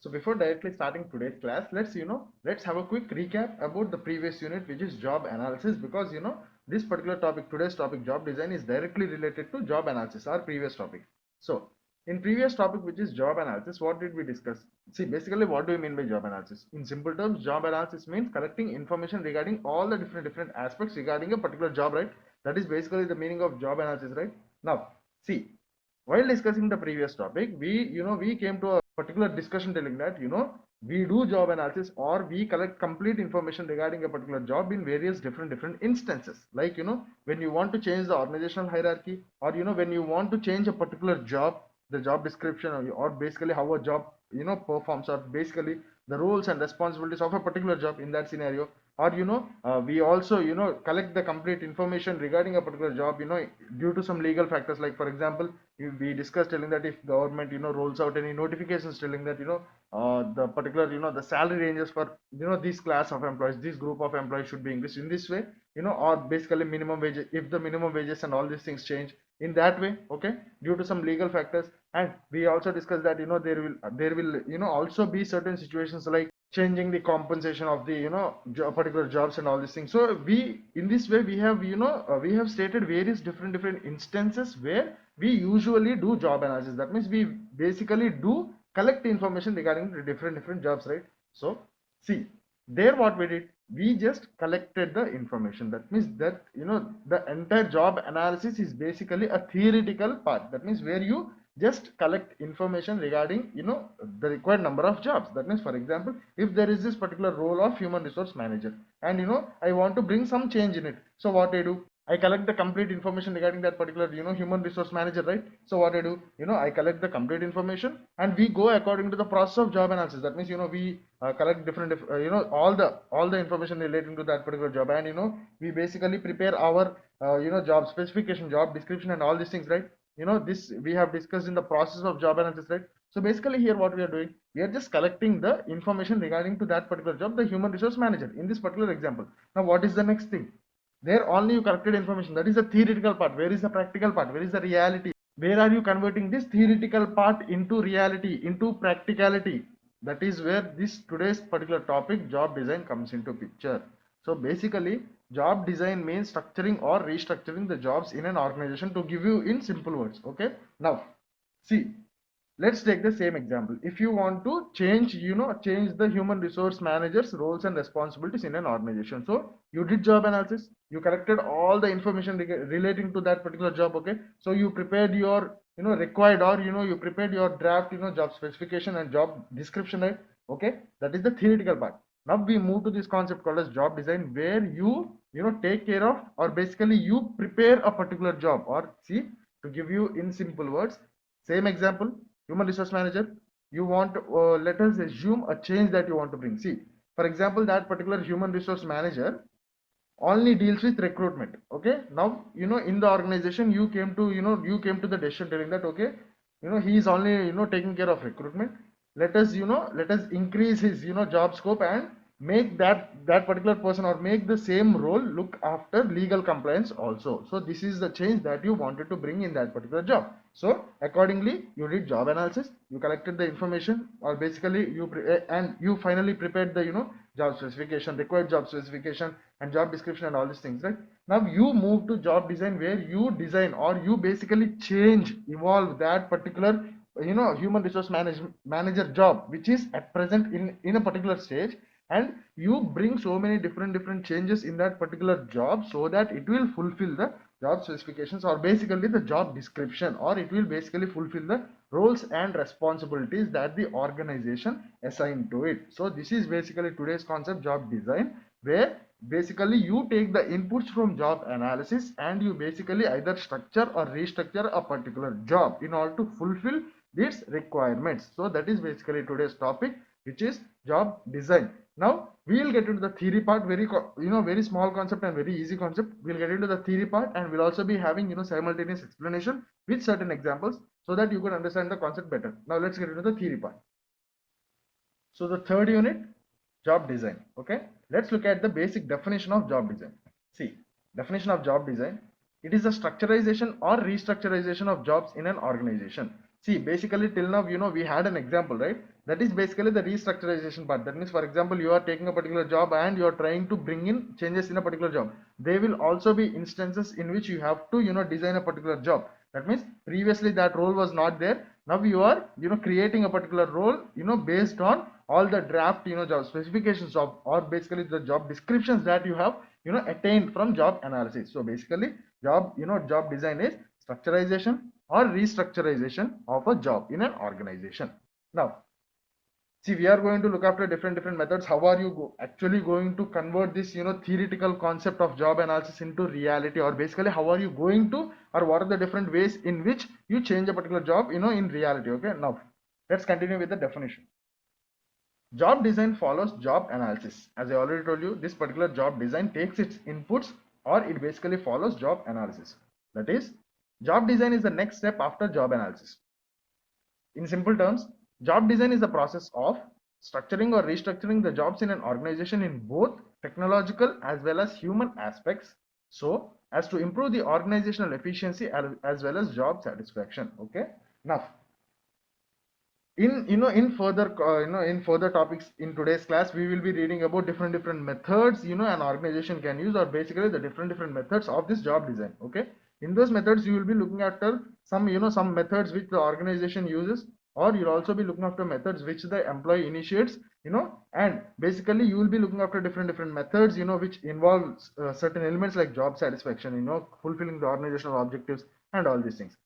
So before directly starting today's class, let's have a quick recap about the previous unit, which is job analysis, because this particular topic, today's topic, job design, is directly related to job analysis, our previous topic. So in previous topic, which is job analysis, what did we discuss? See, basically, what do we mean by job analysis? In simple terms, job analysis means collecting information regarding all the different aspects regarding a particular job, right? That is basically the meaning of job analysis, right? Now, see, while discussing the previous topic, we came to a particular discussion telling that we do job analysis, or we collect complete information regarding a particular job in various different instances, like when you want to change the organizational hierarchy, or when you want to change a particular job, the job description, or basically how a job performs, or basically the roles and responsibilities of a particular job in that scenario. Or we also collect the complete information regarding a particular job due to some legal factors, like for example, we discussed telling that if government rolls out any notifications telling that the particular the salary ranges for this class of employees, this group of employees should be increased in this way, or basically minimum wage, if the minimum wages and all these things change in that way, okay, due to some legal factors. And we also discussed that there will also be certain situations like changing the compensation of the particular jobs and all these things. So we, in this way, we have we have stated various different instances where we usually do job analysis. That means we basically do collect information regarding the different jobs, right? So see, there what we did, we just collected the information. That means that the entire job analysis is basically a theoretical part. That means where you just collect information regarding the required number of jobs. That means, for example, if there is this particular role of human resource manager, and I want to bring some change in it, so what I do, I collect the complete information regarding that particular human resource manager, right? So what I do, I collect the complete information, and we go according to the process of job analysis. That means we collect different all the information relating to that particular job, and we basically prepare our job specification, job description, and all these things, right? This we have discussed in the process of job analysis, right? So basically here what we are doing, we are just collecting the information regarding to that particular job, the human resource manager, in this particular example. Now what is the next thing? There only you collected information, that is the theoretical part. Where is the practical part? Where is the reality? Where are you converting this theoretical part into reality, into practicality? That is where this today's particular topic, job design, comes into picture. So basically, job design means structuring or restructuring the jobs in an organization, to give you in simple words. Okay, now see, let's take the same example. If you want to change the human resource manager's roles and responsibilities in an organization, so you did job analysis, you collected all the information relating to that particular job. Okay, so you prepared your required, or you prepared your draft job specification and job description, right? Okay, that is the theoretical part. Now we move to this concept called as job design, where you take care of, or basically you prepare a particular job. Or see, to give you in simple words, same example, human resource manager, you want, let us assume a change that you want to bring. See, for example, that particular human resource manager only deals with recruitment. Okay, now in the organization you came to the decision telling that, okay, he is only taking care of recruitment. Let us increase his job scope, and make that particular person, or make the same role look after legal compliance also. So this is the change that you wanted to bring in that particular job. So accordingly you did job analysis, you collected the information, or basically and you finally prepared the job specification, required job specification, and job description, and all these things, right? Now you move to job design, where you design, or you basically change, evolve that particular human resource manager job, which is at present in a particular stage, and you bring so many different changes in that particular job, so that it will fulfill the job specifications, or basically the job description, or it will basically fulfill the roles and responsibilities that the organization assigned to it. So this is basically today's concept, job design, where basically you take the inputs from job analysis, and you basically either structure or restructure a particular job in order to fulfill its requirements. So that is basically today's topic, which is job design. Now we will get into the theory part, very small concept and very easy concept. We'll get into the theory part, and we'll also be having simultaneous explanation with certain examples, so that you can understand the concept better. Now let's get into the theory part. So the third unit, job design. Okay, let's look at the basic definition of job design. See, definition of job design, it is a structurization or restructurization of jobs in an organization. See, basically till now we had an example, right? that is basically the restructurization part. That means, for example, you are taking a particular job and you are trying to bring in changes in a particular job. There will also be instances in which you have to design a particular job. That means previously that role was not there. Now you are creating a particular role based on all the draft job specifications of, or basically the job descriptions that you have attained from job analysis. So basically job design is structurization or restructurization of a job in an organization. Now see, we are going to look after different methods. How are you actually going to convert this theoretical concept of job analysis into reality, or basically how are you going to, or what are the different ways in which you change a particular job in reality. Okay, now let's continue with the definition. Job design follows job analysis. As I already told you, this particular job design takes its inputs, or it basically follows job analysis. That is, job design is the next step after job analysis. In simple terms, job design is the process of structuring or restructuring the jobs in an organization in both technological as well as human aspects, so as to improve the organizational efficiency as well as job satisfaction. Okay, now in further topics in today's class, we will be reading about different methods an organization can use, or basically the different methods of this job design. Okay, in those methods you will be looking after some methods which the organization uses, or you'll also be looking after methods which the employee initiates, and basically you will be looking after different methods which involves certain elements like job satisfaction, fulfilling the organizational objectives and all these things.